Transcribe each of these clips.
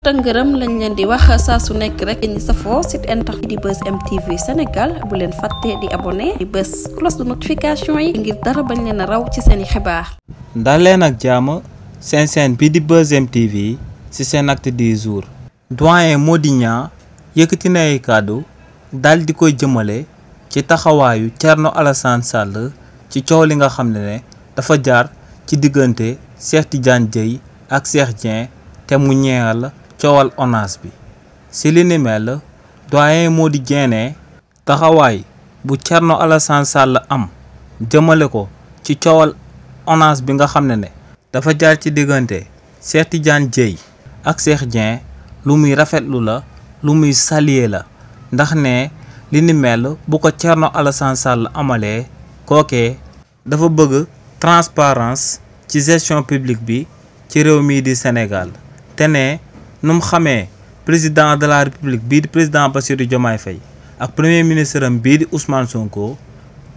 tëngërëm lañ leen di wax saa su nekk rek ñi safoo site internet di Buzz M TV Sénégal bu leen fàtte di abonné di bës cloche de notification yi ngir dara bañ leen a raw ci seeni xibaar. ndax leen ak jàmm seen chaîne bi di Buzz M TV ci seen acte du jour. doyen Mody Niang yëkkati na ay kàddu daal di koy jëmale ci taxawaayu Thierno Alassane Sall ci coow li nga xam ne dafa jaar ci diggante Cheikh Tidiane Dièye ak Cheikh Dieng te mu ñeewal coowal ONAS bi si li ni mel doyen Mody Dieng ne taxawaay bu Thierno Alassane Sall am jëmale ko ci coowal ONAS bi nga xam ne dafa jaar ci diggante Cheikh Tidiane Dièye ak Cheikh Dieng lu muy rafetlu la lu muy saluer la ndax ne li ni mel bu ko Thierno Alassane Sall amalee kookee dafa bëgg transparence ci gestion publique bi ci réew mii di Sénégal te ne nu mu xamee président de la république bii di président Bassirou Diomaye Faye ak premier ministre am bii di Ousmane Sonko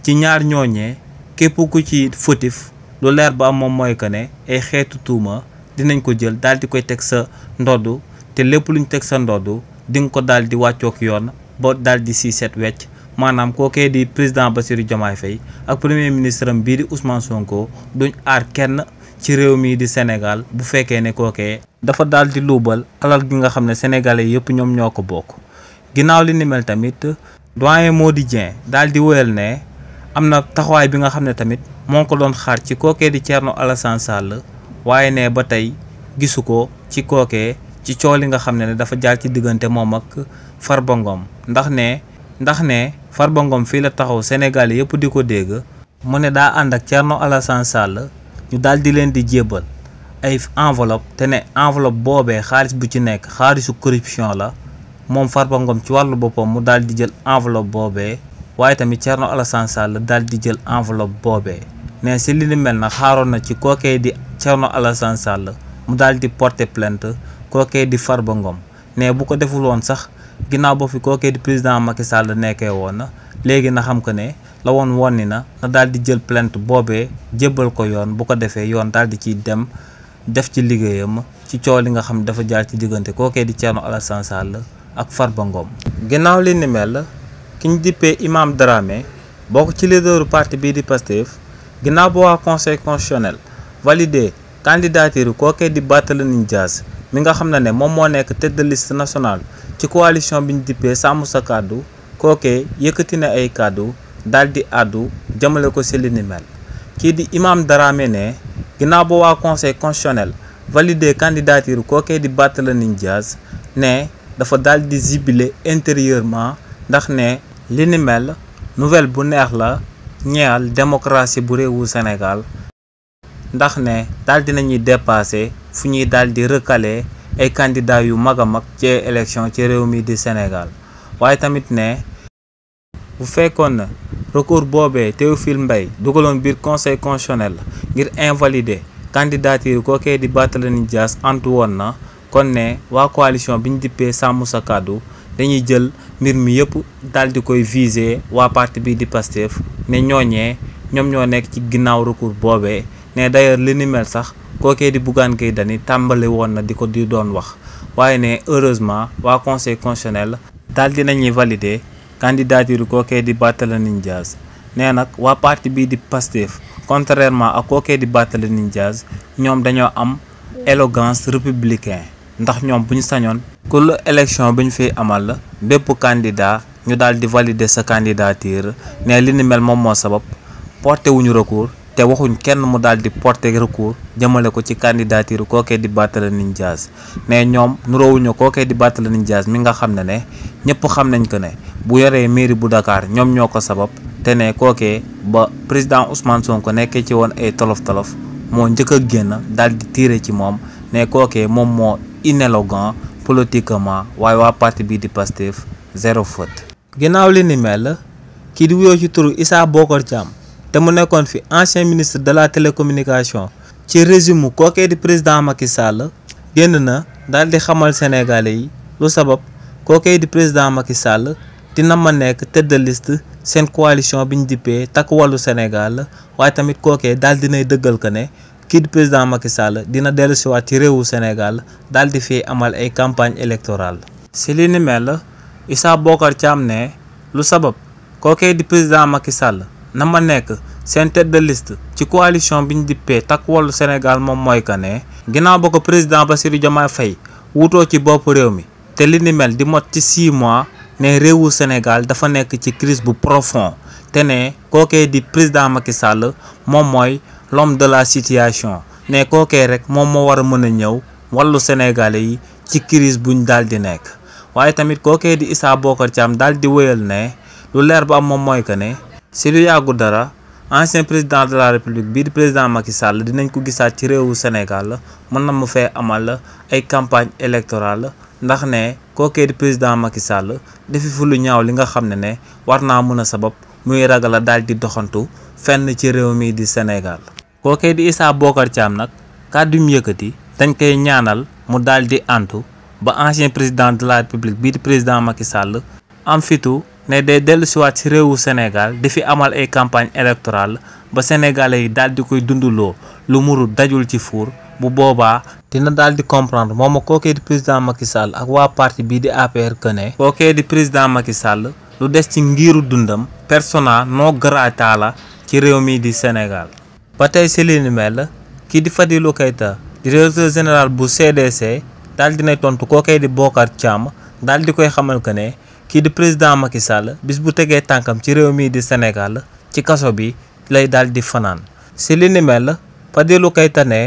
ci ñaar ñooñee képp ku ci fautif lu leer ba am moom mooy que ne ay xeetu tuuma dinañ ko jël daal di koy teg sa ndodd te lépp luñ teg sa ndodd di nga ko daal di wàccook yoon ba daal di si set wecc maanaam kookee di président Bassirou Diomaye Faye ak premier ministre am bii di Ousmane Sonko duñ aar kenn ci réew mii di Sénégal bu fekkee ne kookee dafa daal di luubal alal gi nga xam ne sénégalais yëpp ñoom ñoo ko bokk. ginnaaw li ni mel tamit doyen Mody Dieng daal di wóyal ne am na taxawaay bi nga xam ne tamit moo ko doon xaar ci kookee di Thierno Alassane Sall waaye ne ba tey gisu ko ci kookee ci coow li nga xam ne dafa jaar ci diggante moom ak Farba Ngom ndax ne Farba Ngom fii la taxaw sénégalais yëpp di ko dégg mu ne daa ànd ak Thierno Alassane Sall ñu daal di leen di jébbal ay enveloppe te ne enveloppe boobee xaalis bu ci nekk xaalisu corruption la moom Farba Ngom ci wàllu boppam mu daal di jël enveloppe boobee waaye tamit Thierno Alassane Sall daal di jël enveloppe boobee ne si li ni mel na xaaroon na ci kookee di Thierno Alassane Sall mu daal di porter plainte kookee di Farba Ngom ne bu ko deful woon sax ginnaaw ba fi kookee di président Macky Sall nekkee woon na léegi na xam que ne la woon ni na daal di jël plainte boobee jébbal ko yoon bu ko defee yoon daal di ciy dem def ci liggéeyam ci coow li nga xam ne dafa jaar ci diggante kookee di Thierno Alassane Sall ak Farba Ngom. ginnaaw li ni mel ki ñu dippee Imam Dramé bokk ci leaderu parti bii di Pastef ginnaaw ba waa conseil constitutionnel validé candidature kookee di Barthélémy Dias mi nga xam ne moom moo nekk tête de liste nationale ci coalition bi ñu dippee Sàmm Sa Kàddu kookee yëkkati na ay kàddu daal di àddu jëmale ko ci li ni mel kii di Imam Dramé ne ginnaaw ba waa conseil constitutionnel validé candidature kookee di Barthélémy Dias ne dafa daal di jubilé intérieurement ndax ne li ni mel nouvelle bu neex la ñeel démocratie bu réewu Sénégal ndax ne daal dinañuy dépassé fu ñuy daal di recalé ay candidats yu mag a mag ci élection ci réew mi di Sénégal waaye tamit ne bu fekkoon na recours boobee Théophile Mbaye dugaloon biir conseil constitutionnel ngir invalider candidature kookee di Barthélémy Dias antu woon na kon ne waa coalition bi ñu dippee Sàmm Sa Kàddu dañuy jël mbir mi yëpp daal di koy viser waa parti bi di Pastef ne ñooñee ñoom ñoo nekk ci ginnaaw recours boobee ne d'ailleurs li ni mel sax kookee di Bougane Gueye Dany tàmbali woon na di ko di doon wax waaye ne heureusement waa conseil constitutionnel daal dinañuy valider candidature kookee di Barthélémy Dias nee nag waa parti bii di Pastef contrairement ak kookee di Barthélémy Dias ñoom dañoo am élégance républicain ndax ñoom bu ñu sañoon ku la élection bi ñu fiy amal bépp candidat ñu daal di valider sa candidature ne li ni mel moom moo sabab porté wuñu recours te waxuñ kenn mu daal di porter recours jëmale ko ci candidature kookee di Barthélémy Dias ne ñoom nuroowuñu kookee di Barthélémy Dias mi nga xam ne ñëpp xam nañ ko ne bu yoree mairie bu Dakar ñoom ñoo ko sabab te ne kookee ba président Ousmane Sonko nekkee ci woon ay tolof-tolof moo njëkk a génn daal di tiire ci moom ne kookee moom moo inélégant politiquement waaye waa parti bii di Pastef zéro faute. ginnaaw li ni mel kii di wuyoo ci turu Issa Bocar Thiam te mu nekkoon fi ancien ministre de la télécommunication ci régime kookee di président Macky Sall génn na daal di xamal sénégalais yi lu sabab kookee di président Macky Sall dina ma nekk tête de liste seen coalition bi ñu dippee Takku Wallu Sénégal waaye tamit kookee daal dinay dëggal que ne kii di président Macky Sall dina dellusiwaat ci réewu Sénégal daal di fi amal ay campagne électorale. si li ni mel Issa Bocar Thiam ne lu sabab kookee di président Macky Sall na ma nekk seen tête de liste ci coalition bi ñu dippee Takku Wallu Sénégal moom mooy que ne ginnaaw ba ko président Bassirou Diomaye Faye wutoo ci bopp réew mi te li ni mel di mot ci 6 mois ne réewu Sénégal dafa nekk ci crise bu profond te ne kookee di président Macky Sall moom mooy l'homme de la situation ne kookee rek moom moo war a mën a ñëw wàllu Sénégalais yi ci crise buñ daal di nekk. waaye tamit kookee di Issa Bocar Thiam daal di wéyal ne lu leer ba am moom mooy que ne si lu yàggu dara ancien président de la république bii di président Macky Sall dinañ ko gisaat ci réewu Sénégal mën na mu fee amal ay campagne électorale ndax ne kookee di président Macky Sall defi fu lu ñaaw li nga xam ne war naa mën a sabab muy ragal a daal di doxantu fenn ci réew mi di Sénégal. kookee di Issa Bocar Thiam nag kàddu mu yëkkati dañ koy ñaanal mu daal di antu ba ancien président de la république bii di président Macky Sall am fitu ne day dellusiwaat ci réewu Sénégal di fi amal ay campagne électorale ba sénégalais yi daal di koy dunduloo lu muru dajul ci fuur bu boobaa dina daal di comprendre moom kookee di président Macky Sall ak waa parti bii di APR que ne kookee di président Macky Sall lu des ci ngiiru dundam persona non grata la ci réew mi di Sénégal. ba tey si li ni mel kii di Fadilou Keita di directeur général bu CDC daal dinay tontu kookee di Bocar Thiam daal di koy xamal que ne kii di président Macky Sall bis bu tegee tànkam ci réew mii di Sénégal ci kaso bi lay daal di fanaan. si li ni mel Fadilou Keita ne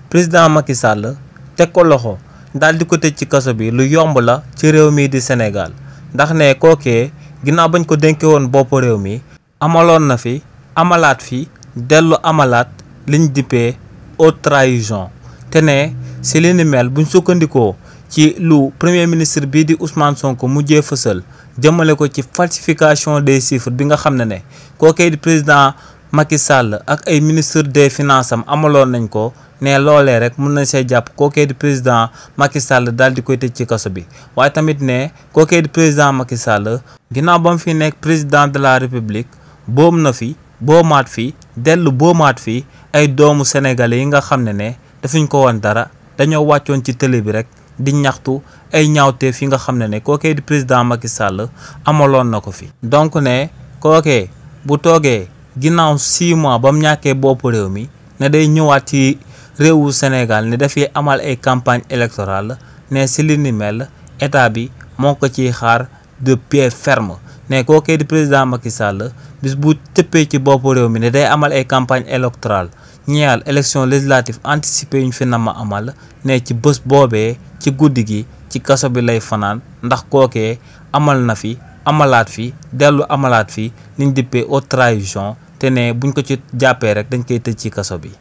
président Macky Sall teg ko loxo daal di ko tëj ci kaso bi lu yomb la ci réew mii di Sénégal ndax ne kookee ginnaaw bañ ko dénke woon bopp réew mi amaloon na fi amalaat fi dellu amalaat liñ dippee haute trahison te ne si li ni mel buñ sukkandikoo ci lu premier ministre bii di Ousmane Sonko mujjee fësal jëmale ko ci falsification des chiffres bi nga xam ne kookee di président Macky Sall ak ay ministre des finances am amaloon nañ ko ne loolee rek mën nañ see jàpp kookee di président Macky Sall daal di koy tëj ci kaso bi. waaye tamit ne kookee di président Macky Sall ginnaaw ba mu fi nekk président de la république boom na fi boomaat fi dellu boomaat fi ay doomu sénégalais yi nga xam ne defuñ ko woon dara dañoo wàccoon ci télé bi rek di ñaxtu ay ñaawteef yi nga xam ne kookee di président Macky Sall amaloon na ko fi. donc ne kookee bu toogee ginnaaw 6 mois ba mu ñàkkee bopp réew mi ne day ñëwaat ci réewu Sénégal ne dafay amal ay campagne électorale ne si li ni mel état bi moo ko ciy xaar de pied ferme ne kookee di président Macky Sall bis bu tëppee ci bopp réew mi ne day amal ay campagne électorale ñeel élection législative anticipée yuñ fi na ma amal ne ci bés boobee ci guddi gi ci kaso bi lay fanaan ndax kookee amal na fi amalaat fi dellu amalaat fi liñ dippee haute trahison te ne buñ ko ci jàppee rek dañ koy tëj ci kaso bi.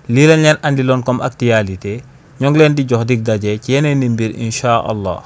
lii lañ leen andiloon comme actualité ñoo ngi leen di jox dig daje ci yeneen i mbir incha allah.